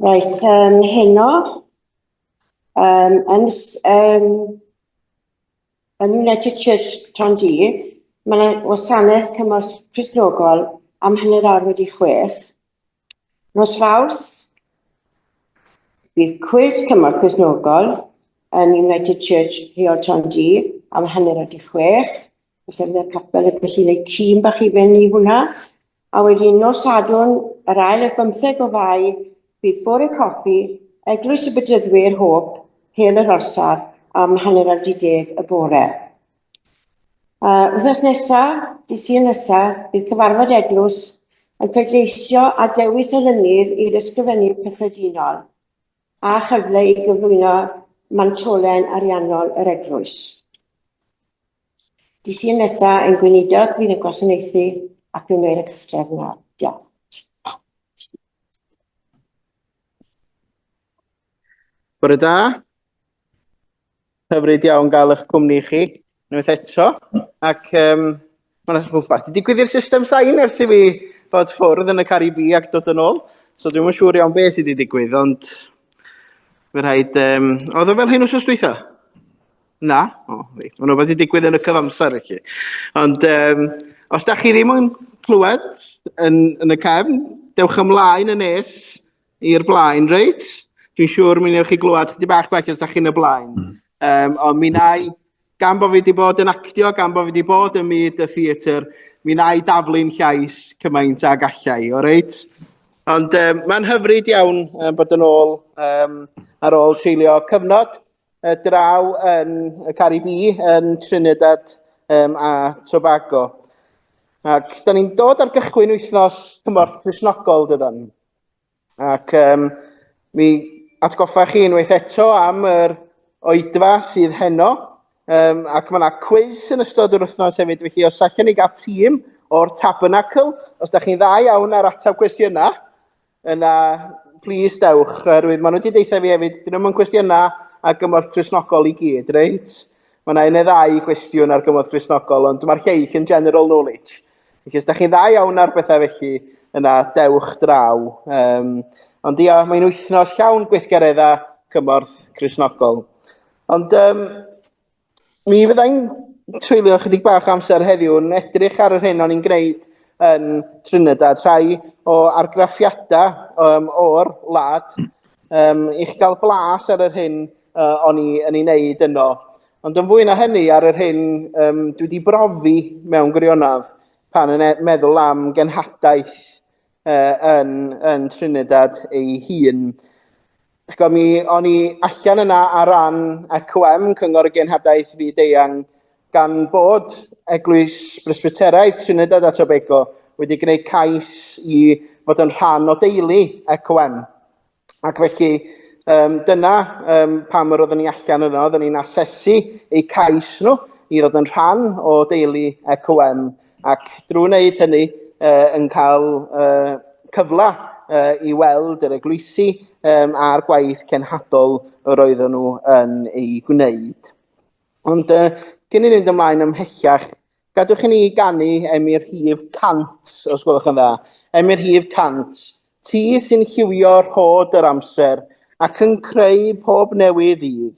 Right, heno, yn United Church Trandydd, mae yna wasanaeth cymorth Cristnogol am hanner awr wedi 6. Nos Faws, bydd cwis cymorth Cristnogol yn United Church Rheol Trandydd am hanner wedi 6. Os ydy'r capel yn gallu gwneud tîm bach i fynd i hwnna. A wedyn nos Sadwrn, yr ail ar 15 o Fai, bydd bore coffi, eglwys y Bydyddwyr Hop, Hel yr Orsaf, am hanner ar 10 y bore. Wythnos nesaf, Dydd Sul nesaf, bydd cyfarfod eglwys yn pleidleisio a dewis olynydd i'r ysgrifennydd cyffredinol a chyfle i gyflwyno mantolen ariannol yr eglwys. Dydd Sul nesaf yn Gweinidog fydd yn gwasanaethu ac yn wneud y cystref yna. Diolch. Bore da. Hyfryd iawn gael eich cwmni chi. Unwaith eto. Ac mae'n rhywbeth. Di digwydd i'r system sain ers i fi fod ffwrdd yn y Caribi ac dod yn ôl. So dwi'n yn siŵr iawn beth sydd wedi digwydd, ond fe rhaid... oedd o fel hyn wrth dwytha? Na? O, reit. Mae'n rhywbeth wedi digwydd yn y cyfamser chi. Ond os da chi ddim yn clywed yn y cefn, dewch ymlaen yn nes i'r blaen, reit? Dwi'n siŵr mi newch chi glwad chydig bach bach os da chi'n y blaen. Ond mi nai, gan bo fi wedi bod yn actio, gan bo fi wedi bod yn myd y theatr, mi nai daflu'n llais cymaint ag allai, o reit? Ond mae'n hyfryd iawn bod yn ôl ar ôl treulio cyfnod draw yn y Caribi, yn Trinidad a Tobago. Ac da ni'n dod ar gychwyn wythnos cymorth Cristnogol dydan. Ac mi atgoffa chi unwaith eto am yr Oedfa sydd heno, ac mae yna cwis yn ystod yr wythnos hefyd, felly os allan ni gael tîm o'r Tabernacl, os da chi'n dda iawn ar ateb cwestiynau, yna plis dewch, oherwydd maen nhw wedi deitha fi hefyd, dyn nhw'n cwestiynau ar gymorth Cristnogol i gyd, reit? Mae yna un neu ddau gwestiwn ar gymorth Cristnogol, ond mae'r lleill yn general knowledge. Felly os da chi'n dda iawn ar bethau felly, yna dewch draw. Ond ia, mae'n wythnos llawn gweithgaredda cymorth Cristnogol. Ond mi fyddai'n treulio chydig bach amser heddiw yn edrych ar yr hyn o'n i'n gwneud yn Trinidad, rhai o argraffiadau o'r wlad, i'ch gael blas ar yr hyn o'n i'n ei wneud yno. Ond yn fwy na hynny ar yr hyn dwi wedi brofi mewn gwirionadd pan yn meddwl am genhadaeth yn Trinidad ei hun. O'n i allan yna ar ran ECWM, Cyngor y Genhadaeth Fyd Eang, gan bod Eglwys Presbyteraidd Trinidad a Tobago wedi gwneud cais i fod yn rhan o deulu ECWM. Ac felly, dyna pam yr oeddwn ni allan yno, oeddwn ni'n asesu eu cais nhw i ddod yn rhan o deulu ECWM. Ac drwy wneud hynny, yn cael cyfle i weld yr eglwysi a'r gwaith cenhadol yr oedden nhw yn ei gwneud. Ond cyn i ni fynd ymlaen ymhellach, gadwch i ni ganu Emyr Rhif 100, os gwelwch yn dda. Emyr Rhif 100, ti sy'n lliwio rhod yr amser ac yn creu pob newydd ddydd.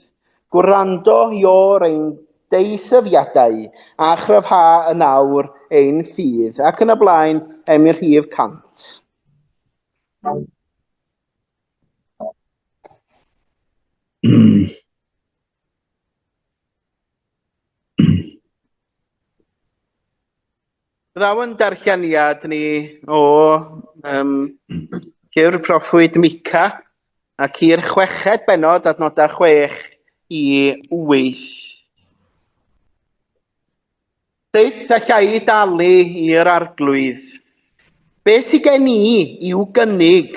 Gwrando io'r ein deisyfiadau a chryfha y nawr ein ffydd. Ac yn y blaen, Emyr Rhif 100. Ddaw yn darlleniad ni o llyfr proffwyd Mica ac i'r 6 benod adnodau 6 i 8. Reit allai dalu i'r arglwydd. Beth sydd gen i i'w gynnig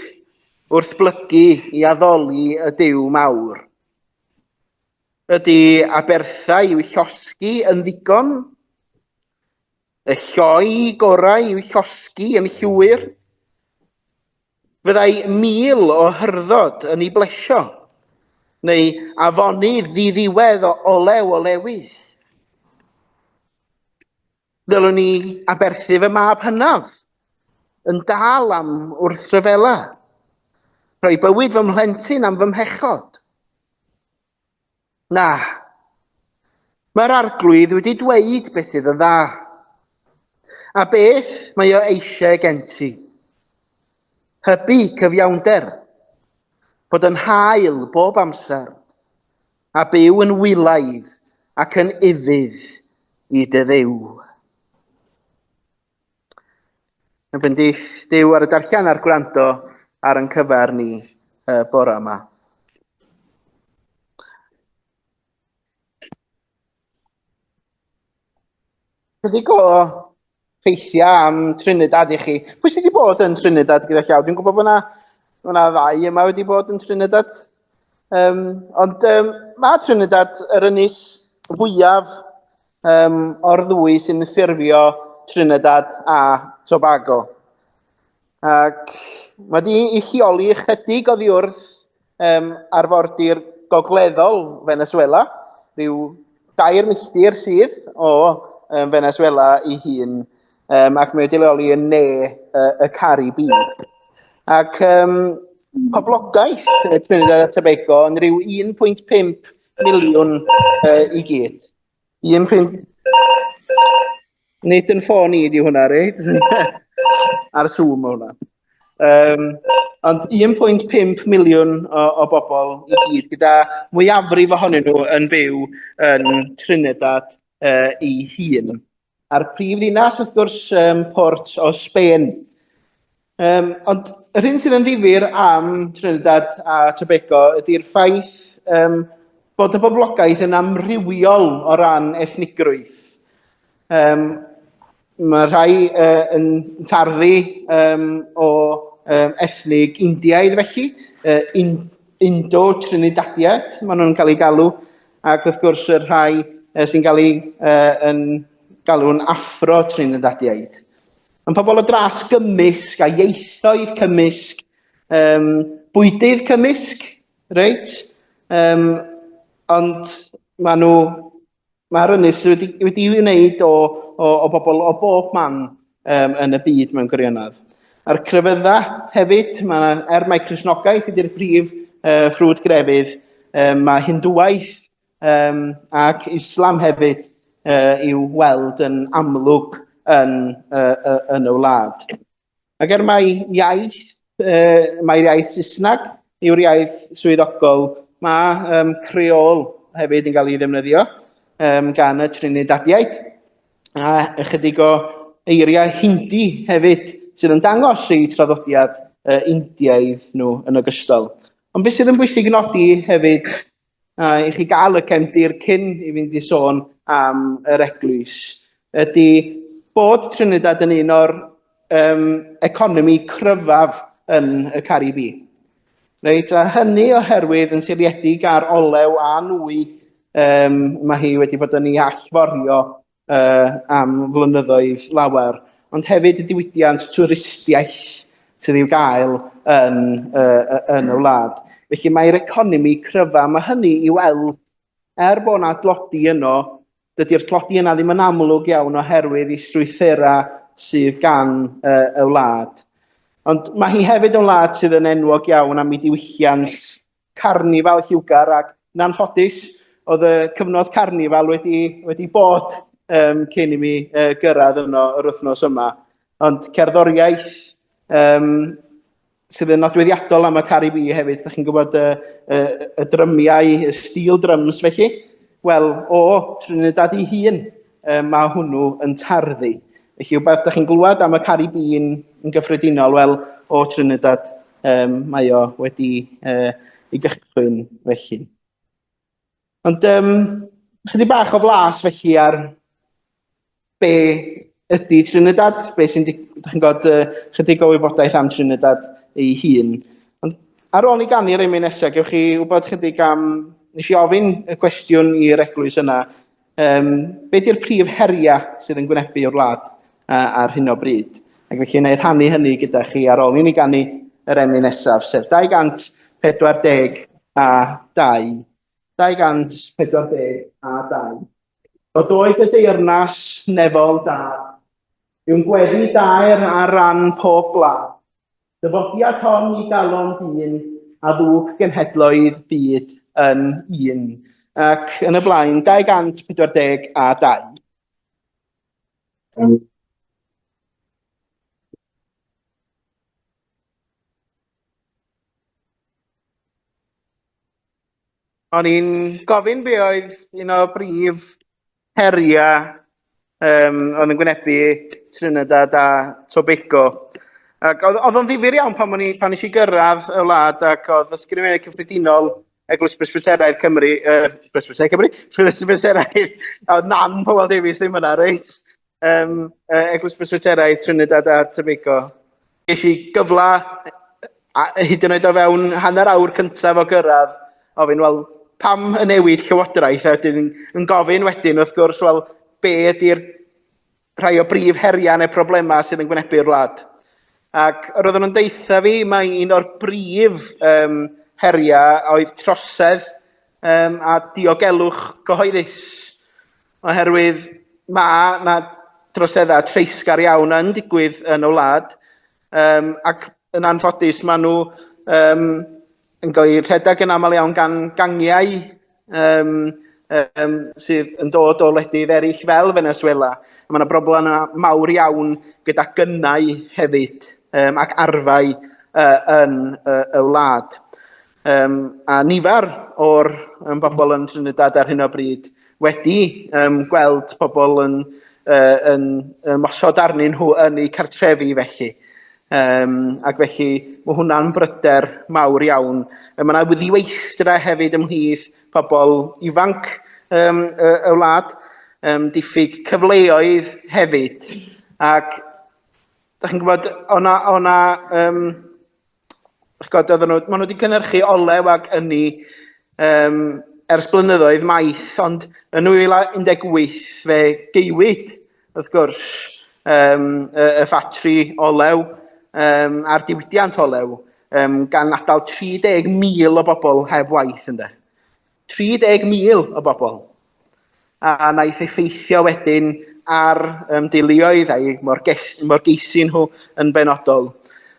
wrth blygu i addoli y Duw mawr? Ydy aberthau i'w llosgi yn ddigon? Y lloi gorau i'w llosgi yn llwyr? Fyddai 1000 o hyrdod yn ei blesio? Neu afoni ddiddiwedd o olew olewydd? Ddylwn ni aberthu fy mab hynaf yn dal am wrthryfela? rhoi bywyd fy mhlentyn am fy mhechod. Na, mae'r arglwydd wedi dweud beth sydd yn dda. A beth mae o eisiau gen ti? Hybu cyfiawnder, bod yn hael bob amser, a byw yn wilaidd ac yn ifydd i dy ddew. Yn bendith Duw ar y darllen a'r gwrando ar yn cyfer ni bore yma. Chydig o ffeithiau am Trinidad i chi. Pwy sydd wedi bod yn Trinidad gyda llaw? Dwi'n gwybod bod yna ddau yma wedi bod yn Trinidad. Ond mae Trinidad yr ynys fwyaf o'r ddwy sy'n ffurfio Trinidad a Tobago. Ac mae wedi ei lleoli ychydig oddi wrth arfordir gogleddol Venezuela, rhyw 2 milltir sydd o Venezuela i hun, ac mae wedi leoli yn ne y Caribi. Ac poblogaeth Trinidad a Tobago yn rhyw 1.5 miliwn i gyd. Nid yn ffôn i di hwnna, reit? Ar Zoom o hwnna. Ond 1.5 miliwn o bobl i gyd, gyda mwyafrif ohonyn nhw yn byw yn Trinidad i hun. A'r prif ddinas, wrth gwrs, Port o Spain. Ond yr hyn sydd yn ddifyr am Trinidad a Tobago ydy'r ffaith bod y boblogaeth yn amrywiol o ran ethnigrwydd. Mae rhai yn tarddu o ethnig Indiaidd felly, Indo-Trinidadiad, maen nhw'n cael ei galw, ac wrth gwrs y rhai sy'n cael ei galw'n Afro-Trinidadiaid. Yn pobl o dras gymysg a ieithoedd cymysg, bwydydd cymysg, reit? Ond mae'r ynys wedi wneud o bobl o bob man yn y byd mewn gwirionadd. A'r crefydda hefyd, mae Cristnogaeth ydy'r prif ffrwd grefydd, mae Hindŵaeth ac Islam hefyd i'w weld yn amlwg yn y wlad. Ac mae'r iaith Saesneg yw'r iaith swyddogol, mae creol hefyd yn cael ei ddefnyddio gan y Trinidadiaid, a ychydig o eiriau Hindi hefyd sydd yn dangos eu traddodiad Indiaidd nhw yn ogystal. Ond beth sydd yn bwysig nodi hefyd, i chi gael y cefndir cyn i fynd i sôn am yr eglwys, ydy bod Trinidad yn un o'r economi cryfaf yn y Caribi. Reit, a hynny oherwydd yn seiliedig ar olew a nwy mae hi wedi bod yn ei allforio am flynyddoedd lawer, ond hefyd y diwydiant twristiaeth sydd i'w gael yn y wlad. Felly mae'r economi cryfa, mae hynny i weld, bod yna dlodi yno, dydy'r tlodi yna ddim yn amlwg iawn oherwydd ei strwythura sydd gan y wlad. Ond mae hi hefyd yn wlad sydd yn enwog iawn am ei diwylliant carnifal lliwgar, ac yn anffodus, oedd y cyfnod carnifal wedi bod cyn i mi gyrraedd yno yr wythnos yma. Ond cerddoriaeth sydd yn nodweddiadol am y Caribi hefyd, ydych chi'n gwybod y drymiau, y steel drums felly, wel, o Trinidad i hun, mae hwnnw yn tarddu. Felly, wbeth ydych chi'n glywed am y Caribi yn gyffredinol, wel, o Trinidad mae o wedi ei gychwyn felly. Ond chydig bach o flas felly ar be ydy Trinidad, be sy'n chydig o wybodaeth am Trinidad ei hun. Ond ar ôl i gannu'r emi nesaf, gewch chi wybod chydig am, nes i ofyn y cwestiwn i'r eglwys yna, be di'r prif heriau sydd yn gwynebu o'r wlad ar hyn o bryd. Ac felly wna i rhannu hynny gyda chi ar ôl i ni gannu yr emi nesaf, sef 242 a 2. 240 a 2. Bod oedd y deyrnas nefol da, yw'n gweddi dair ar ran pob gwlad. Dyfodiad hon i galon dyn, a ddwg genhedloedd byd yn un. Ac yn y blaen, 242. O'n i'n gofyn be oedd un o brif heriau oedd yn gwynebu Trinidad a Tobago. Ac oedd o'n ddifyr iawn pan nes i gyrraedd y wlad ac oedd ysgrifennu cyffredinol Eglwys Presbyteraidd Cymru, Presbyteraidd, a oedd nan Powell Davies ddim yna, reit? Eglwys Presbyteraidd Trinidad a Tobago. Ges i gyfla, hyd yn oed o fewn hanner awr cyntaf o gyrraedd, ofyn, wel, pam y newid llywodraeth, a wedyn yn gofyn wedyn, wrth gwrs, wel, be ydy'r rhai o brif heriau neu problemau sydd yn gwynebu'r wlad. Ac roedden nhw'n deitha fi, mae un o'r brif heriau oedd trosedd a diogelwch gyhoeddus. Oherwydd mae na troseddau treisgar iawn yn digwydd yn y wlad, ac yn anffodus maen nhw yn cael eu rhedeg yn aml iawn gan gangiau sydd yn dod o wledydd eraill fel Venezuela. Mae yna broblem mawr iawn gyda gynnau hefyd ac arfau yn y wlad. A nifer o'r bobl yn Trinidad ar hyn o bryd wedi gweld pobl yn mosod arnyn nhw yn eu cartrefi felly. Ac felly mae hwnna'n bryder mawr iawn. Mae yna ddiweithdra hefyd ymhlith pobl ifanc y wlad, diffyg cyfleoedd hefyd. Ac da chi'n gwybod, maen nhw wedi cynhyrchu olew ac ynni ers blynyddoedd maith, ond yn 2018 fe geiwyd, wrth gwrs, y ffatri olew a'r diwydiant olew gan adael 30,000 o bobl heb waith ynde. 30,000 o bobl. A wnaeth effeithio wedyn ar deuluoedd a'i morgeisi nhw yn benodol.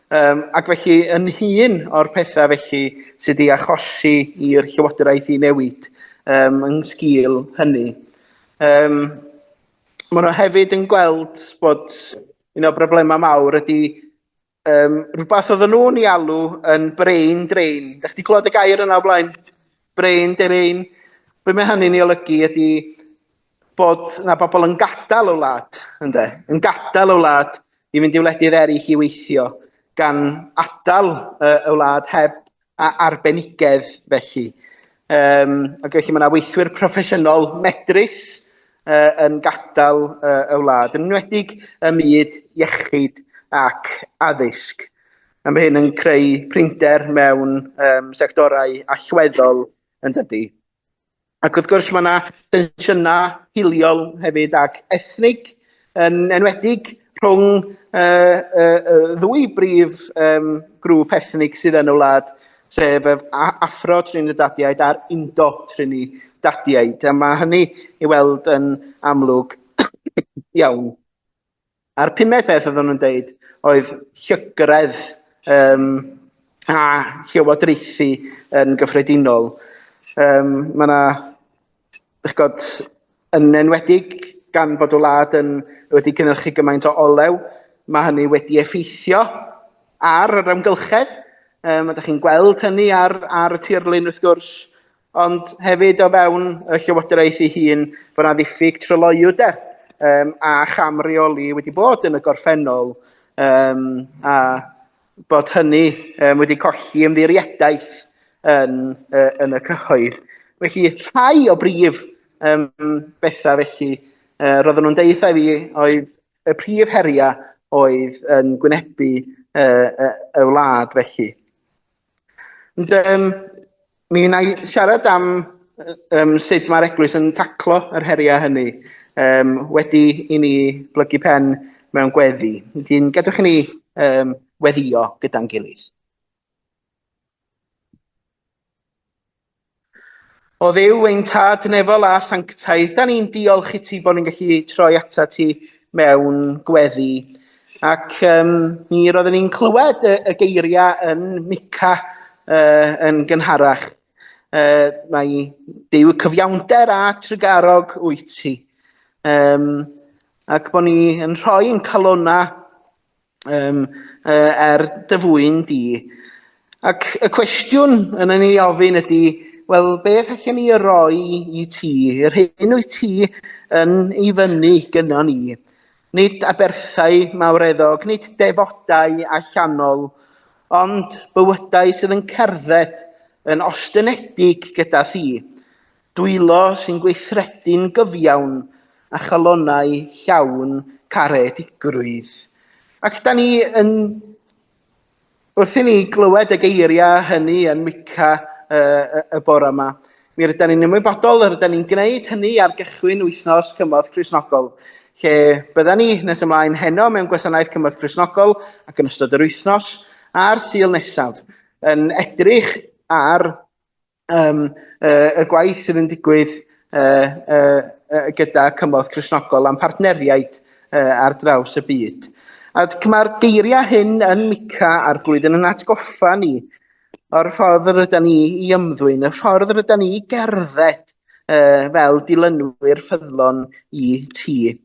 Ac felly yn hun o'r pethau felly sydd wedi achosi i'r llywodraeth i newid yn sgil hynny. Maen nhw hefyd yn gweld bod un o broblemau mawr ydy rhywbeth oedden nhw'n ei alw yn brain drain. Da chi wedi clywed y gair yna o blaen? Brain drain. Be mae hynny'n ei olygu ydy bod yna bobl yn gadael y wlad, yn gadael y wlad i fynd i wledydd eraill i weithio, gan adael y wlad heb arbenigedd felly. Ac felly mae yna weithwyr proffesiynol medrus yn gadael y wlad, yn enwedig y myd iechyd ac addysg. A mae hyn yn creu prinder mewn sectorau allweddol yn dydy. Ac wrth gwrs mae yna tensiynau hiliol hefyd ac ethnig yn enwedig rhwng ddwy brif grŵp ethnig sydd yn y wlad, sef Afro-Trinidadiaid a'r Indo-Trinidadiaid. A mae hynny i weld yn amlwg iawn. A'r 5 peth oedden nhw'n deud oedd llygredd a llywodraethu yn gyffredinol. Mae yna, yn enwedig gan bod y wlad wedi cynhyrchu gymaint o olew, mae hynny wedi effeithio ar yr amgylchedd. Ydych chi'n gweld hynny ar y tirlun wrth gwrs, ond hefyd o fewn y llywodraeth ei hun bod yna ddiffyg tryloywder a chamreoli wedi bod yn y gorffennol a bod hynny wedi colli ymddiriadaeth yn y cyhoedd. Felly rhai o brif bethau felly roedden nhw'n deitha fi oedd y prif heriau oedd yn gwynebu y wlad felly. Mi wna i siarad am sut mae'r eglwys yn taclo yr heriau hynny wedi i ni blygu pen mewn gweddi. Wedyn gadwch i ni weddio gyda'n gilydd. O Dduw ein tad nefol a sanctaidd, da ni'n diolch i ti bod ni'n gallu troi ata ti mewn gweddi. Ac mi roedden ni'n clywed y geiriau yn Mica yn gynharach. Mae Duw cyfiawnder a trygarog wyt ti. Ac bod ni yn rhoi yn calona dyfwyn di. Ac y cwestiwn yna ni ofyn ydy, wel, beth allan ni roi i ti? Yr hyn wyt ti yn ei fyny gyda ni. Nid aberthau mawreddog, nid defodau allanol, ond bywydau sydd yn cerdded yn ostynedig gyda thi. Dwylo sy'n gweithredu'n gyfiawn a chalonau llawn caredigrwydd. Ac da ni yn, wrth i ni glywed y geiriau hynny yn Mica y bore yma, mi rydyn ni'n ymwybodol rydyn ni'n gwneud hynny ar gychwyn wythnos cymorth Cristnogol, lle byddan ni nes ymlaen heno mewn gwasanaeth cymorth Cristnogol ac yn ystod yr wythnos a'r Sul nesaf yn edrych ar y gwaith sydd yn digwydd gyda cymorth Cristnogol am partneriaid ar draws y byd. Ac mae'r geiriau hyn yn Mica a'r blwyddyn yn atgoffa ni o'r ffordd rydyn ni i ymddwyn, y ffordd rydyn ni i gerdded fel dilynwyr ffyddlon i ti.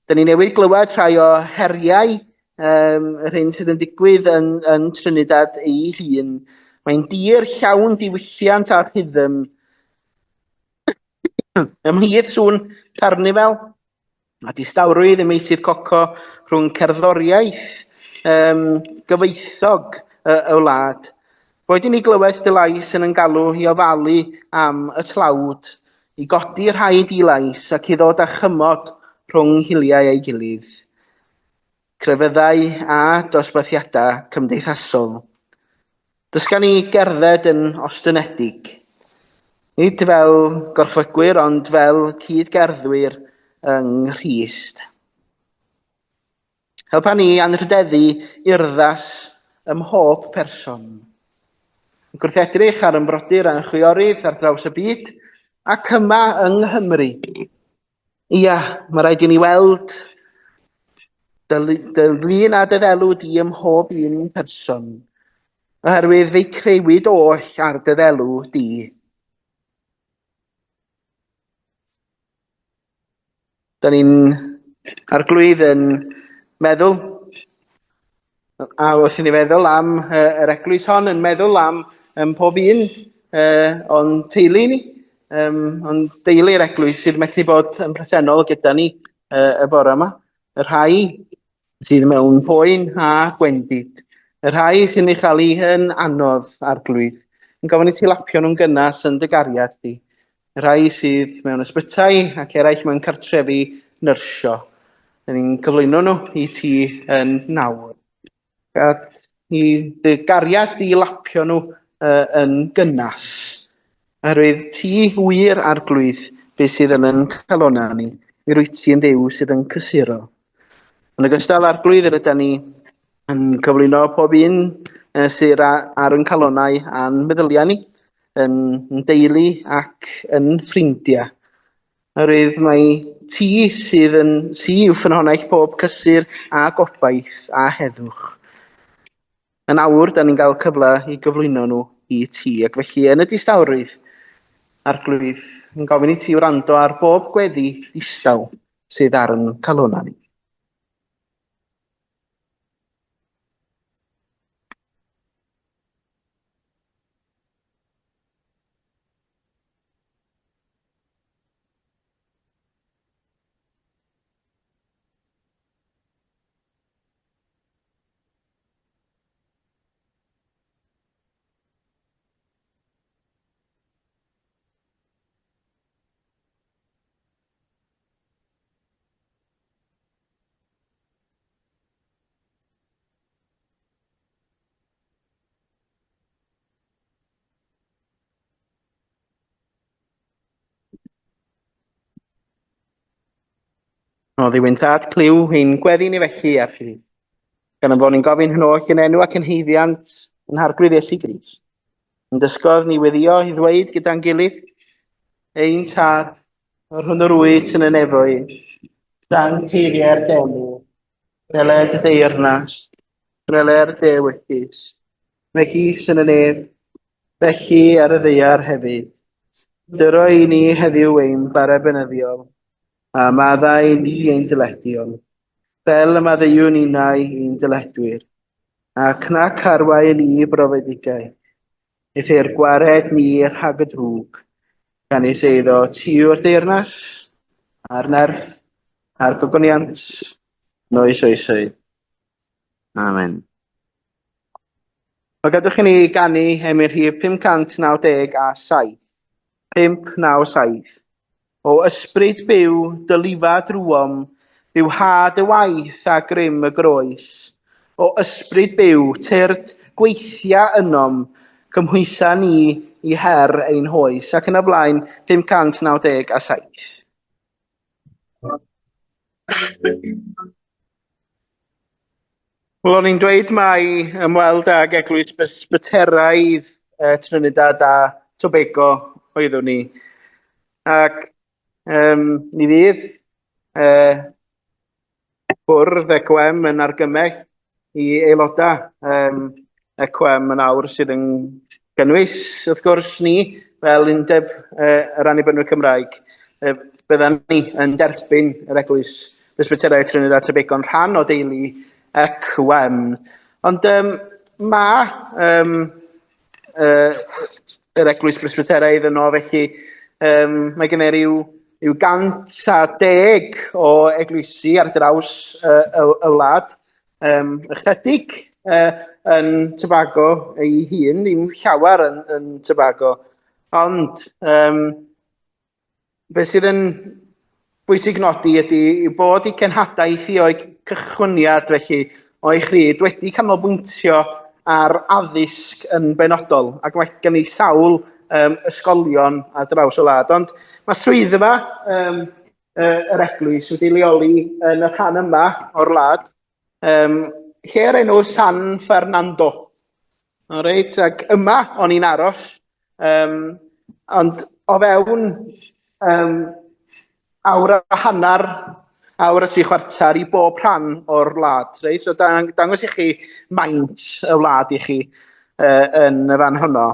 Da ni newydd glywed rhai o heriau yr hyn sydd yn digwydd yn Trinidad ei hun. Mae'n dir llawn diwylliant a'r rhythm ymhlith sŵn carnifel a distawrwydd y meysydd coco rhwng cerddoriaeth gyfoethog y wlad. Boed i ni glywed dy lais yn galw i ofalu am y tlawd, i godi rhaid i lais ac i ddod â chymod rhwng hiliau ei gilydd. Crefyddau a dosbarthiadau cymdeithasol. Dysga ni gerdded yn ostynedig. Nid fel gorffygwyr, ond fel cydgerddwyr yng Nghrist. Helpa ni anrhydeddu urddas ym mhob person. Yn gwrthedrych ar ymfrodyr a'n chwiorydd ar draws y byd, ac yma yng Nghymru. Ia, mae rhaid i ni weld dylun a dyddelw di ym mhob un person, oherwydd fe'i crewyd oll ar dyddelw di. Da ni'n arglwydd yn meddwl, a wrth i ni feddwl am yr eglwys hon, yn meddwl am pob un o'n teulu ni, ond deulu'r eglwys sydd methu bod yn presennol gyda ni y bore yma. Y rhai sydd mewn poen a gwendid. Y rhai sy'n ei chael yn anodd arglwydd. Yn gofyn i ti lapio nhw'n gynnes yn dy gariad di. Y rhai sydd mewn ysbytai ac eraill mewn cartrefi nyrsio. Da ni'n cyflwyno nhw i ti yn nawr. A i dy gariad di lapio nhw yn gynnes. Oherwydd ti wir arglwydd beth sydd yn calona ni. Mi rwyt ti yn Dduw sydd yn cysuro. Yn ogystal arglwydd rydyn ni yn cyflwyno pob un sydd ar yn calonau a'n meddyliau ni, yn deulu ac yn ffrindiau. Oherwydd mae ti sydd yw ffynhonell pob cysur a gobaith a heddwch. Yn awr, da ni'n cael cyfle i gyflwyno nhw i ti, ac felly yn y distawrwydd arglwydd, yn gofyn i ti wrando ar bob gweddi distaw sydd ar yn calona ni. O ddiwyn tad cliw ein gweddi ni felly ar chi. Gan bod ni'n gofyn hwnnw yn enw ac yn heiddiant yn harglwydd Iesu Grist. Yn dysgodd ni weddio i ddweud gyda'n gilydd, ein tad o'r hwnnw rwyd yn y nefoedd, dan teiriau'r denw, deled y deyrnas, drele'r dewydus, megis yn y nef, Felly ar y ddeiar hefyd, dyro i ni heddiw ein bara benyddiol, a maddau ni ein dylediol, fel y maddeuwn unau ein dyledwyr, ac nac arwain i brofedigau, eithyr gwared ni rhag y drwg, gan ei seiddo tiw'r deyrnas, a'r nerth, a'r gogoniant, noes oesoedd. Amen. O gadwch i ni ganu emyr rhif 597, 597. O ysbryd byw, dylifa drwom, byw had y waith a grym y groes. O ysbryd byw, tyrd gweithia ynom, cymhwysa ni i her ein hoes. Ac yn y blaen, 597. Wel, o'n i'n dweud mai ymweld ag eglwys Presbyteraidd Trinidad a Tobago oeddwn ni. Ac ni fydd bwrdd ECWM yn argymell i aelodau ECWM yn awr sydd yn gynnwys, wrth gwrs ni, fel undeb yr Annibynwyr Cymraeg, byddan ni yn derbyn yr eglwys Presbyteraidd Trinidad a Tobago yn rhan o deulu ECWM. Ond yr eglwys Presbyteraidd yno, felly mae gen i ryw 110 o eglwysi ar draws y wlad, ychydig yn Tobago ei hun, ddim llawer yn Tobago. Ond beth sydd yn bwysig nodi ydy bod eu cenhadaeth i o'i cychwyniad felly o'i chryd wedi canolbwyntio ar addysg yn benodol, ac mae gen i sawl ysgolion ar draws y wlad. Ond mae strwyddfa yr eglwys wedi leoli yn y rhan yma o'r wlad, lle'r enw San Fernando. Reit, ac yma o'n i'n aros, ond o fewn awr a hannar, awr a 3/4 i bob rhan o'r wlad. Reit? So dangos i chi maint y wlad i chi yn y fan honno.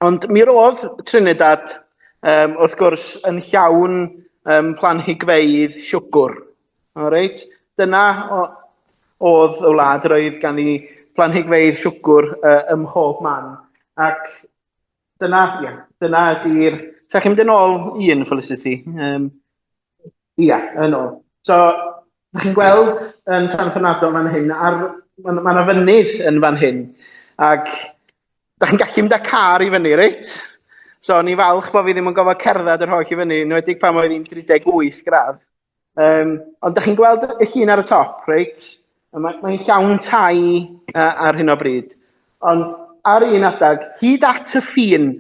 Ond mi roedd Trinidad, wrth gwrs, yn llawn planhigfeydd siwgr. Reit? Dyna oedd y wlad, roedd gan i planhigfeydd siwgr ym mhob man. Ac dyna ydy'r... Ta chi'n mynd yn ôl un, Felicity? Ia, yn ôl. So, ydych chi'n gweld yn San Fernando fan hyn, mae yna fynydd yn fan hyn, ac ydych chi'n gallu mynd â car i fyny, reit? So, ni falch bod fi ddim yn gofod cerdded yr holl i fyny, enwedig pan oedd hi'n 38 gradd. Ond ydych chi'n gweld y llun ar y top, reit? Mae'n llawn tai ar hyn o bryd. Ond ar un adag, hyd at y ffin,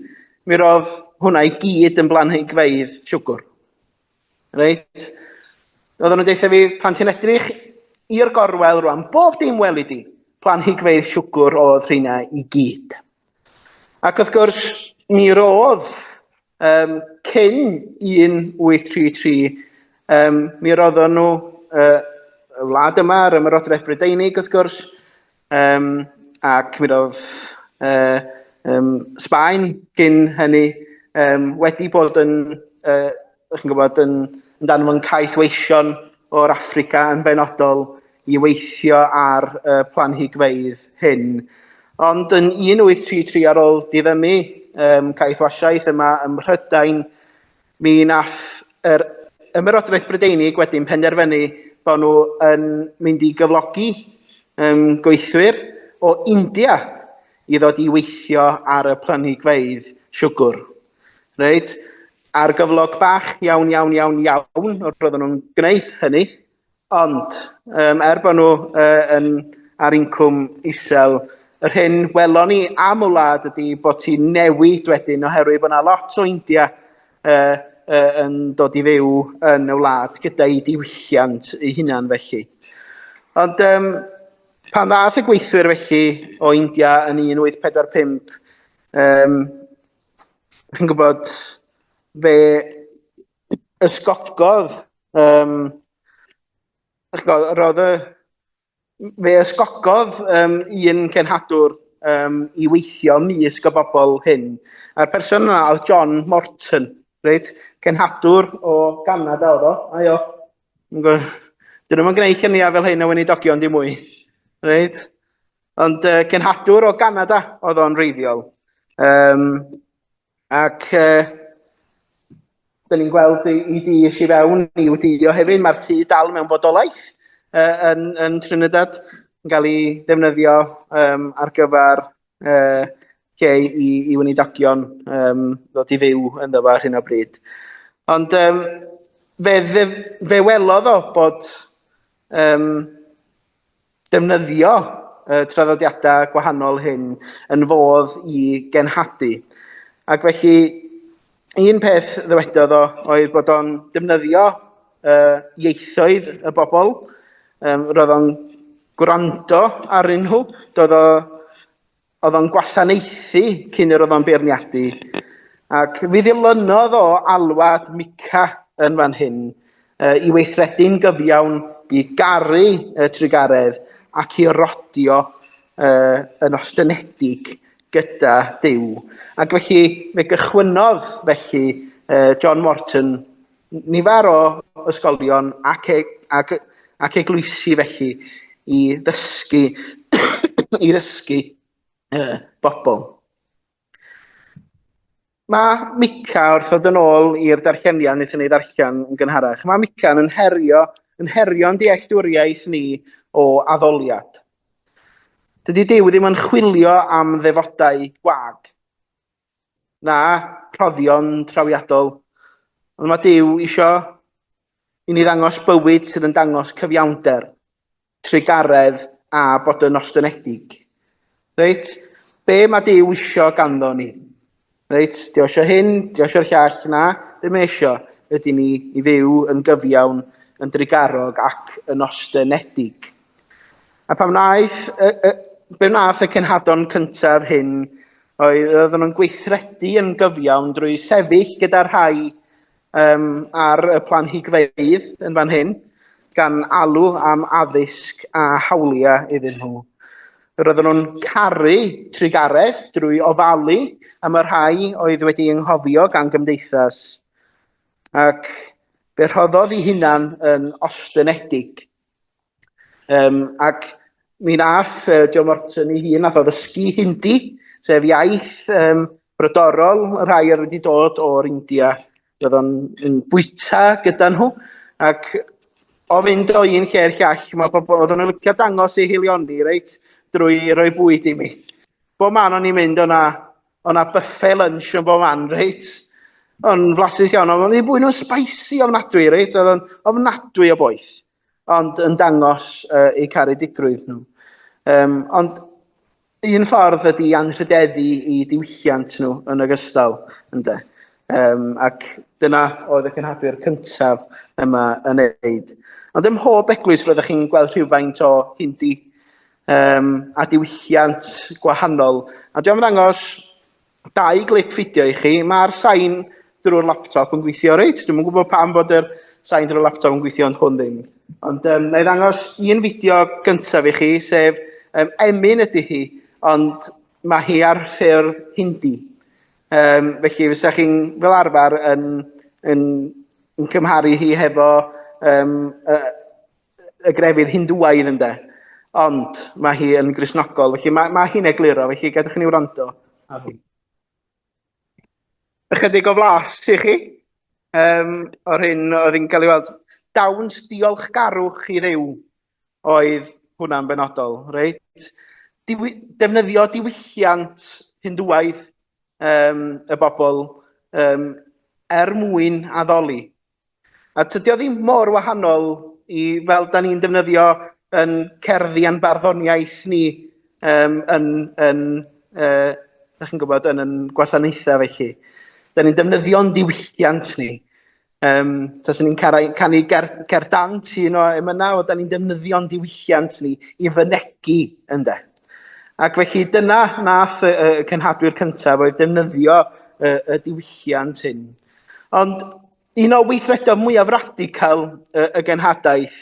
mi roedd hwnna i gyd yn blanhigfeydd siwgr. Reit? Oedden nhw'n deitha fi, pan ti'n edrych i'r gorwel rwan, bob dim weli di, planhigfeydd siwgr oedd rheina i gyd. Ac wrth gwrs, mi roedd cyn 1833, mi roedden nhw y wlad yma ar ymerodraeth Brydeinig, wrth gwrs, ac mi roedd Sbaen cyn hynny wedi bod yn, chi'n gwybod, yn danfon caethweision o'r Affrica yn benodol i weithio ar planhigfeydd hyn. Ond yn 1833 ar ôl diddymu caethwasiaeth yma ym Mhrydain, mi nath yr ymerodraeth Brydeinig wedyn penderfynu bod nhw yn mynd i gyflogi gweithwyr o India i ddod i weithio ar y planhigfeydd siwgr. Reit? Ar gyflog bach iawn, roedden nhw'n gwneud hynny, ond bod nhw ar incwm isel, yr hyn welon ni am y wlad ydy bod ti'n newid wedyn oherwydd bod yna lot o India yn dod i fyw yn y wlad gyda'i diwylliant ei hunan felly. Ond pan ddath y gweithwyr felly o India yn 1845, chi'n gwybod, fe ysgogodd un cenhadwr i weithio mysg o bobl hyn. A'r person yna oedd John Morton, reit? Cenhadwr o Ganada oedd o. Aio. Dyn nhw'n gwneud cynnia fel hyn o weinidogion di mwy. Reit? Ond cenhadwr o Ganada oedd o'n reiddiol. Ac dyn ni'n gweld i di eisiau fewn i weithio hefyd. Mae'r tŷ dal mewn bodolaeth yn Trinidad yn cael ei ddefnyddio ar gyfer lle i weinidogion ddod i fyw yn ddo ar hyn o bryd. Ond fe welodd o bod defnyddio traddodiadau gwahanol hyn yn fodd i genhadu. Ac felly, un peth ddywedodd o oedd bod o'n defnyddio ieithoedd y bobl, roedd o'n gwrando arnyn nhw, oedd o'n gwasanaethu cyn yr oedd o'n beirniadu. Ac fi ddilynodd o alwad Mica yn fan hyn i weithredu'n gyfiawn i garu y trigaredd ac i rodio yn ostynedig gyda Duw. Ac felly, fe gychwynodd felly John Morton nifer o ysgolion ac eglwysi felly i ddysgu i ddysgu bobl. Mae Mica wrth ddod yn ôl i'r darlleniad wnaethon ni ddarllen yn gynharach. Mae Mica yn herio'n dealltwriaeth ni o addoliad. Dydy Duw ddim yn chwilio am ddefodau gwag, na rhoddion trawiadol, ond mae Duw isio i ni ddangos bywyd sydd yn dangos cyfiawnder, trigaredd a bod yn ostynedig. Reit? Be mae Duw isio ganddo ni? Reit? Di o isio hyn, di o isio'r llall, na, ddim eisio ydy ni i fyw yn gyfiawn, yn drigarog ac yn ostynedig. A pam be wnaeth y cenhadon cyntaf hyn, oedden nhw'n gweithredu yn gyfiawn drwy sefyll gyda'r rhai ar y planhigfeydd yn fan hyn, gan alw am addysg a hawliau iddyn nhw. Roedden nhw'n caru trigareth drwy ofalu am y rhai oedd wedi ynghofio gan gymdeithas. Ac fe rhoddodd ei hunan yn ostynedig. Ac mi nath John Morton ei hun nath o ddysgu Hindi, sef iaith brodorol, rhai oedd wedi dod o'r India. Roedd o'n bwyta gyda nhw, ac o fynd o un lle'r llall, mae bobl oedd yn licio dangos eu hilioni, reit, drwy roi bwyd i mi. Bo man o'n i'n mynd o'na buffet lunch yn bo man, reit? O'n flasus iawn, o'n i bwyd nhw'n spicy ofnadwy, reit? Oedd o'n ofnadwy o boeth, ond yn dangos eu caredigrwydd nhw. Ond un ffordd ydy anrhydeddu i diwylliant nhw yn ogystal, ynde? Ac dyna oedd y cynhadwyr cyntaf yma yn neud. Ond ym mhob eglwys fyddwch chi'n gweld rhywfaint o Hindi a diwylliant gwahanol. A dwi'n ddangos 2 glip fideo i chi. Mae'r sain drwy'r laptop yn gweithio, reit? Dwi'n yn gwybod pam bod yr sain drwy'r laptop yn gweithio ond hwn ddim. Ond na i ddangos un fideo gyntaf i chi, sef Emyn ydy hi, ond mae hi ar ffurf Hindi. Felly fysa chi'n fel arfer yn cymharu hi hefo y grefydd Hindwaidd ynde. Ond mae hi yn Gristnogol, felly mae hi'n egluro, felly gadwch ni wrando ar hi. Ychydig o flas i chi, o'r hyn oedd hi'n cael ei weld. Dawns diolchgarwch i Dduw oedd hwnna'n benodol, reit? Defnyddio diwylliant Hindwaidd y bobl mwyn addoli. A tydi o ddim mor wahanol i fel da ni'n defnyddio yn cerddi a'n barddoniaeth ni da chi'n gwybod, yn gwasanaethau felly. Da ni'n defnyddio'n diwylliant ni. Tasa ni'n canu cerdant un o emyna, o da ni'n defnyddio'n diwylliant ni i fynegu ynde. Ac felly dyna nath y cenhadwyr cyntaf oedd defnyddio y diwylliant hyn. Ond un o weithredoedd mwyaf radical y genhadaeth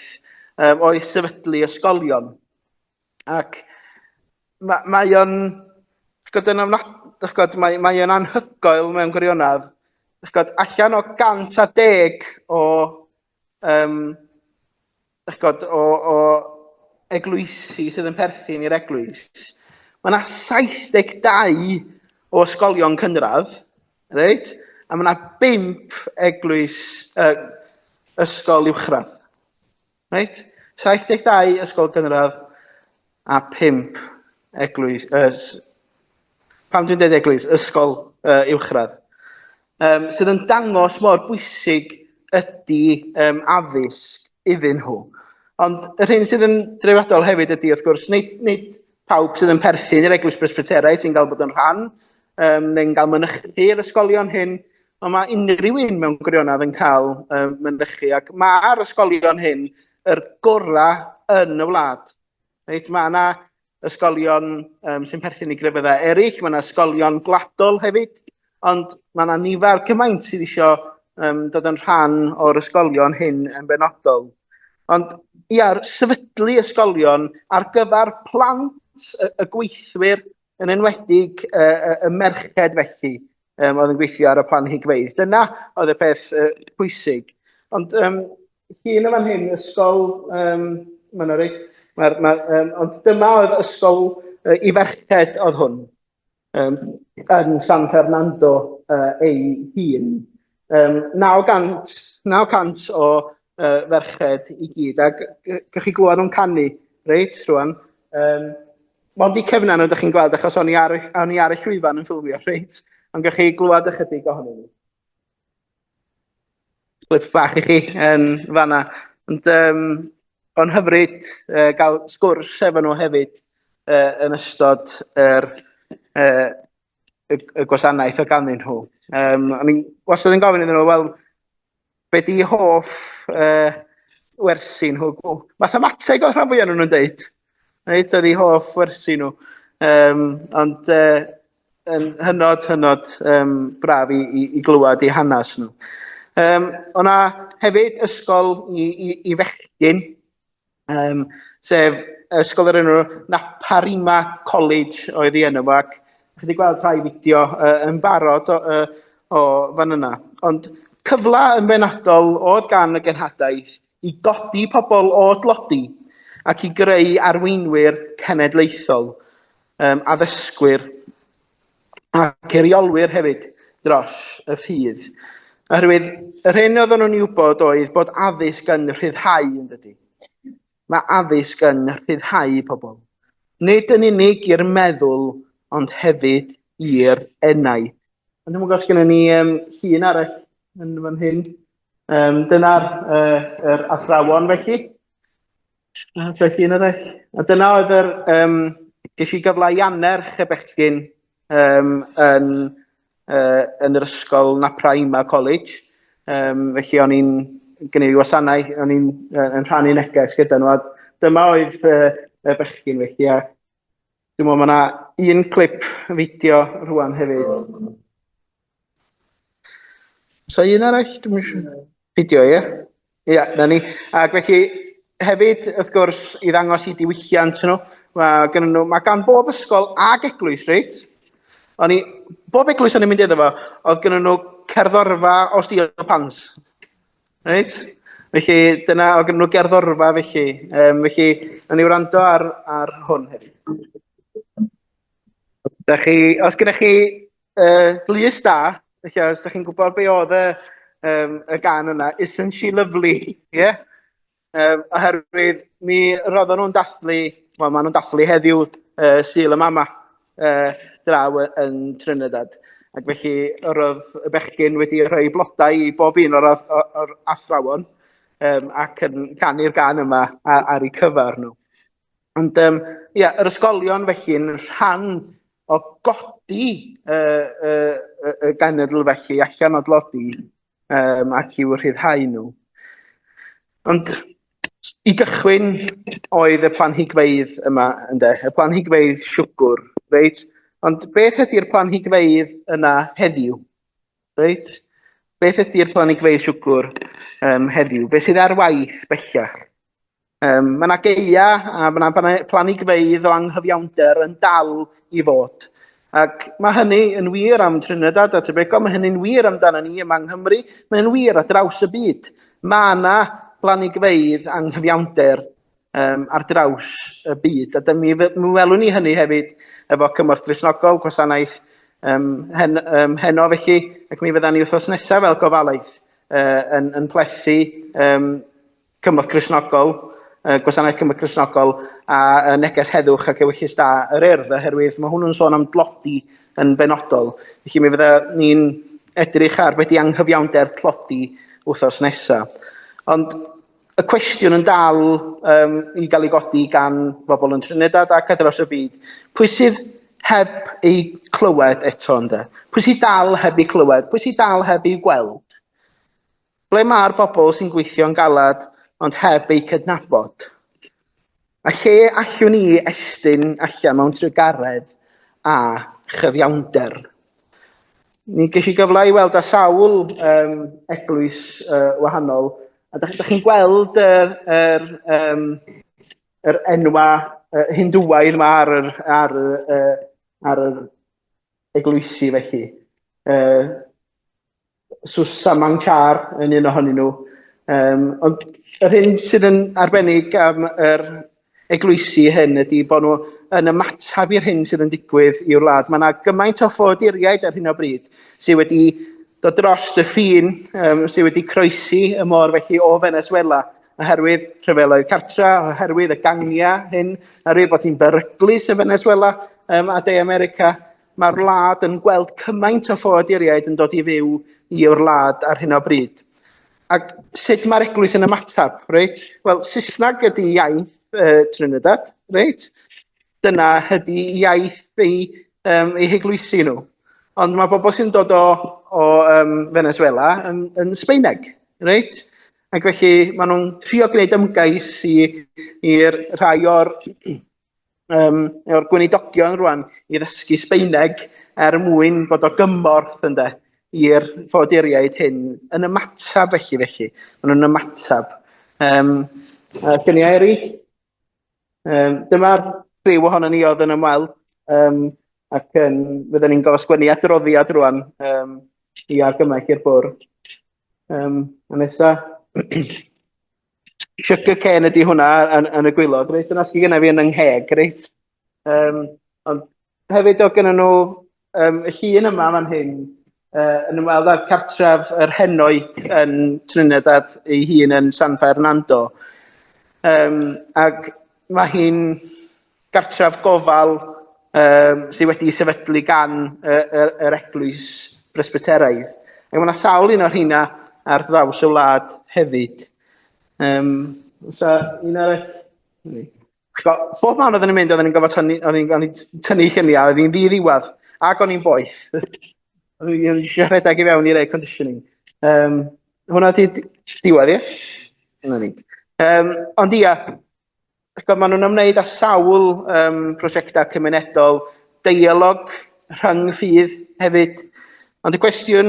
oedd sefydlu ysgolion. Ac mae o'n Mae yn anhygoel mewn gwirionadd. Allan o 110 o eglwysi sydd yn perthyn i'r eglwys, mae yna 72 o ysgolion cynradd, reit? A mae yna 5 ysgol uwchradd. Reit? 72 ysgol cynradd a 5 eglwys, pam dwi'n dweud eglwys, ysgol uwchradd. Sydd yn dangos mor bwysig ydy addysg iddyn nhw. Ond yr hyn sydd yn drefadol hefyd ydy, wrth gwrs, nid pawb sydd yn perthyn i'r eglwys presbyteraidd sy'n cael bod yn rhan, neu'n cael mynychu'r ysgolion hyn, ond mae unrhyw un mewn gwirionadd yn cael mynychu, ac mae'r ysgolion hyn yr gorau yn y wlad. Reit? Mae yna ysgolion sy'n perthyn i grefyddau eraill, mae yna ysgolion gwladol hefyd, ond mae yna nifer cymaint sydd eisiau dod yn rhan o'r ysgolion hyn yn benodol. Ond sefydlu ysgolion ar gyfer plant y gweithwyr yn enwedig y merched felly oedd yn gweithio ar y planhigfeydd. Dyna oedd y peth pwysig. Ond hyn yn fan hyn, ysgol, ond dyma oedd ysgol i ferched oedd hwn yn San Fernando ei hun. 900 o ferched i gyd, ac gych chi glwad nhw'n canu, reit, rwan. Mond i cefna nhw, ydych chi'n gweld, achos o'n i ar y llwyfan yn ffilmio, reit? Ond gych chi glwad ychydig ohonyn nhw. Clip bach i chi yn fanna. Ond o'n hyfryd gael sgwrs efo nhw hefyd yn ystod y gwasanaeth o ganddyn nhw. O'n i'n wastad yn gofyn iddyn nhw, wel, be di hoff wersi nhw? Mathemateg oedd rhan fwyaf nhw'n dweud. Reit, oedd ei hoff wersi nhw. Ond yn hynod braf i glywed eu hanes nhw. O'na hefyd ysgol i fechgyn, sef ysgol yr enw Naparima College oedd ei enw, ac chi wedi gweld rhai fideo yn barod o fan yna. Ond cyfla yn benodol oedd gan y genhadaeth i godi pobl o dlodi ac i greu arweinwyr cenedlaethol, addysgwyr ac eriolwyr hefyd dros y ffydd. Oherwydd, yr hyn oedden nhw'n wybod oedd bod addysg yn rhyddhau yn dydy. Mae addysg yn rhyddhau pobl. Nid yn unig i'r meddwl, ond hefyd i'r enaid. Ond dwi'n gwybod os gennym ni llun arall yn fan hyn. Dyna'r athrawon felly. A dyna oedd ges i gyfle i anerch y bechgyn yn yr ysgol Naparima College. Felly o'n i'n gwneud wasanaeth, o'n i'n rhannu neges gyda nhw. A dyma oedd y bechgyn felly. A dwi'n meddwl, mae yna un clip fideo rwan hefyd. So un arall, dwi'n meddwl, fideo, ie? Ie, na ni. Ac felly, hefyd, wrth gwrs, i ddangos i diwylliant nhw, mae gan bob ysgol ag eglwys, reit? Bob eglwys o'n i'n mynd iddo fo, oedd gen nhw cerddorfa o stil pans. Reit? Felly, dyna, oedd gen nhw gerddorfa felly. Felly, o'n i wrando ar hwn hefyd. Os gennych chi glys da, felly, os ydych chi'n gwybod be oedd y gan yna, isn't she lovely, ie? Oherwydd, mi roedden nhw'n dathlu, wel, maen nhw'n dathlu heddiw Sul y Mama draw yn Trinidad. Ac felly, roedd y bechgyn wedi rhoi blodau i bob un o'r athrawon ac yn canu'r gan yma ar eu cyfar nhw. Ond, yr ysgolion felly yn rhan o godi y genedl felly allan o dlodi ac i'w rhyddhau nhw. Ond i gychwyn oedd y planhigfeydd yma, y planhigfeydd siwgr, reit? Ond beth ydy'r planhigfeydd yna heddiw? Reit? Beth ydy'r planhigfeydd siwgr heddiw? Beth sydd ar waith bellach? Mae yna geia a mae yna planhigfeydd o anghyfiawnder yn dal i fod. Ac mae hynny yn wir am Trinidad a Tobago, mae hynny'n wir amdano ni yma yng Nghymru, mae'n wir ar draws y byd. Mae yna blanigfeydd anghyfiawnder ar draws y byd. A mi welwn ni hynny hefyd efo cymorth Gristnogol, gwasanaeth heno felly, ac mi fydda ni wythnos nesaf fel gofalaeth yn plethu cymorth Gristnogol, gwasanaeth cymorth Gristnogol a neges heddwch ac ewyllus da yr urdd, oherwydd mae hwnnw'n sôn am tlodi yn benodol. Felly mi fydda ni'n edrych ar wedi anghyfiawnder tlodi wythnos nesaf. Ond y cwestiwn yn dal i gael ei godi gan bobl yn Trinidad ac ar draws y byd. Pwy sydd heb ei clywed eto ynde? Pwy sydd dal heb ei clywed? Pwy sydd dal heb ei gweld? Ble mae'r bobl sy'n gweithio'n galad ond heb ei cydnabod? A lle allwn ni estyn allan mewn trygaredd a chyfiawnder? Ni ges i gyfle i weld â sawl eglwys wahanol, a da chi'n gweld yr enwa Hindwaidd yma ar yr eglwysi felly. Susa Mangchar yn un ohonyn nhw. Ond yr hyn sydd yn arbennig am yr eglwysi hyn ydy bod nhw yn ymatab i'r hyn sydd yn digwydd i'r wlad. Mae yna gymaint o ffoduriaid ar hyn o bryd sydd wedi dod dros y ffin, sydd wedi croesi y môr felly o Venezuela, oherwydd rhyfeloedd cartra, oherwydd y ganglia hyn, oherwydd bod hi'n beryglus y Venezuela a De America. Mae'r wlad yn gweld cymaint o ffoduriaid yn dod i fyw i'r wlad ar hyn o bryd. Ac sut mae'r eglwys yn ymatab, reit? Wel, Saesneg ydy iaith Trinidad, reit? Dyna ydy iaith ei heglwysi nhw. Ond mae bobl sy'n dod o Venezuela yn Sbaeneg, reit? Ac felly maen nhw'n trio gwneud ymgais i'r rhai o'r Gweinidogion rwan i ddysgu Sbaeneg mwyn bod o gymorth ynde i'r ffoduriaid hyn yn ymatab felly. Maen nhw'n ymatab. Gyniau eri. Dyma'r rhyw ohono ni oedd yn ymweld ac fydden ni'n gofio sgwennu adroddiad rwan i argymell i'r bwrdd. A nesa, Sugar cane ydy hwnna yn y gwylod, reit? Dyna sgi gyda fi yn yngheg, reit? Ond hefyd o gyda nhw y llun yma fan hyn yn ymweld â'r cartref yr henoed yn Trinidad ei hun yn San Fernando. Ac mae hi'n gartref gofal sydd wedi sefydlu gan yr eglwys Presbyteraidd. Ac mae yna sawl un o'r hynna ar draws y wlad hefyd. Bob man oedden ni'n mynd, oedden ni'n gofod tynnu lluniau, oedd hi'n ddiddiwedd, ac o'n i'n boeth. Oedd hi'n eisiau rhedeg i fewn i'r air conditioning. Hwna di diwedd, ie? Ond ia, maen nhw'n ymwneud â sawl prosiectau cymunedol, deialog rhyngffydd hefyd. Ond y cwestiwn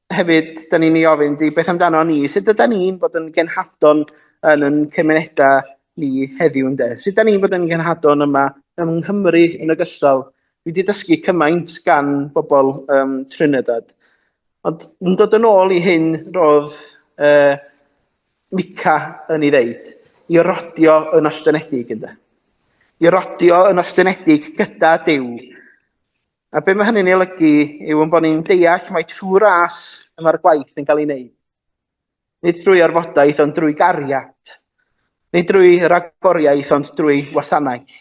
hefyd, da ni'n ei ofyn, di beth amdano ni, sut ydyn ni'n bod yn genhadon yn yn cymunedau ni heddiw ynde? Sut ydyn ni'n bod yn genhadon yma yng Nghymru yn ogystal? Dwi wedi dysgu cymaint gan bobl Trinidad. Ond yn dod yn ôl i hyn roedd Mica yn ei ddeud, i rodio yn ostyngedig ynde. I rodio yn ostyngedig gyda Duw. A be mae hynny'n ei olygu yw bod ni'n deall mai trwy ras yma'r gwaith yn cael ei wneud. Nid drwy arfodaeth ond drwy gariad. Nid drwy ragoriaeth ond drwy wasanaeth.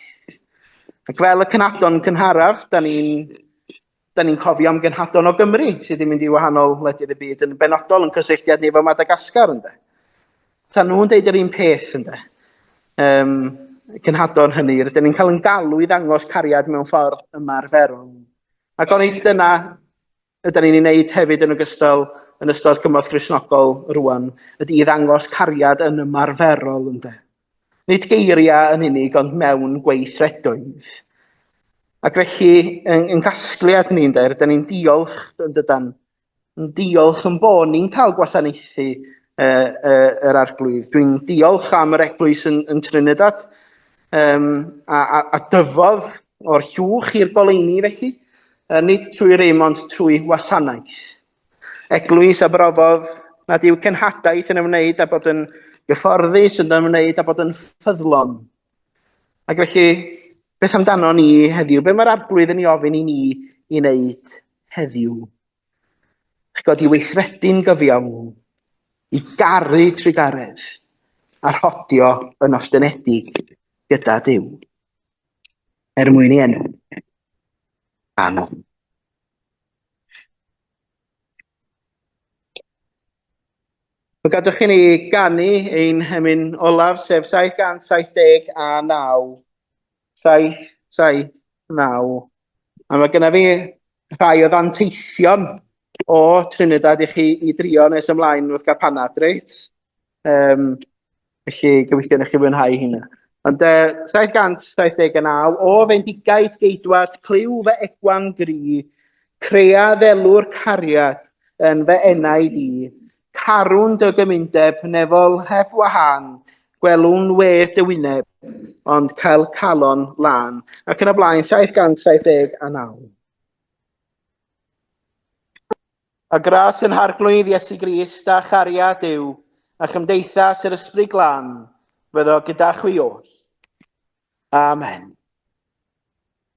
Ac fel y cynhadon cynharaf, da ni'n cofio am gynhadon o Gymru sydd wedi mynd i wahanol wledydd y byd yn benodol yn cysylltiad ni efo Madagascar ynde. Ta nhw'n deud yr un peth ynde. Cynhadon hynny, rydyn ni'n cael yn galw i ddangos cariad mewn ffordd ymarferol. Ac o'n i dyna ydyn ni'n ei wneud hefyd yn ogystal yn ystod cymorth Gristnogol rwan, ydy i ddangos cariad yn ymarferol ynde. Nid geiriau yn unig ond mewn gweithredoedd. Ac felly yn casgliad ni ynde, rydyn ni'n diolch yn dydan. Yn diolch yn bod ni'n cael gwasanaethu yr arglwydd. Dwi'n diolch am yr eglwys yn Trinidad a dyfodd o'r llwch i'r goleuni felly. nid trwy rym ond trwy wasanaeth. Eglwys a brofodd nad yw cenhadaeth yn ymwneud â bod yn gyfforddus, yn ymwneud â bod yn ffyddlon. Ac felly, beth amdano ni heddiw? Be mae'r arglwydd yn ei ofyn i ni i wneud heddiw? God i weithredu'n gyfiawn, i garu trigaredd, a rhodio yn ostyngedig gyda Duw. Mwyn i enw. Amen. Fe gadwch chi ni ganu ein hymyn olaf, sef 779. 779. A mae gennym fi rhai o ddanteithion o Trinidad i chi i drio nes ymlaen wrth gael panad, reit? Felly gobeithio nes chi fwynhau hynna. Ond 779, o fendigaid geidwad, cliw fe egwan gri, crea ddelwr cariad yn fe enau di, carwn dy gymundeb nefol heb wahan, gwelwn wedd dy wyneb, ond cael calon lan. Ac yn y blaen, 779. A gras yn harglwydd Iesu Grist a chariad Duw, a chymdeithas yr ysbryd glân, fyddo gyda chwi oll. Amen.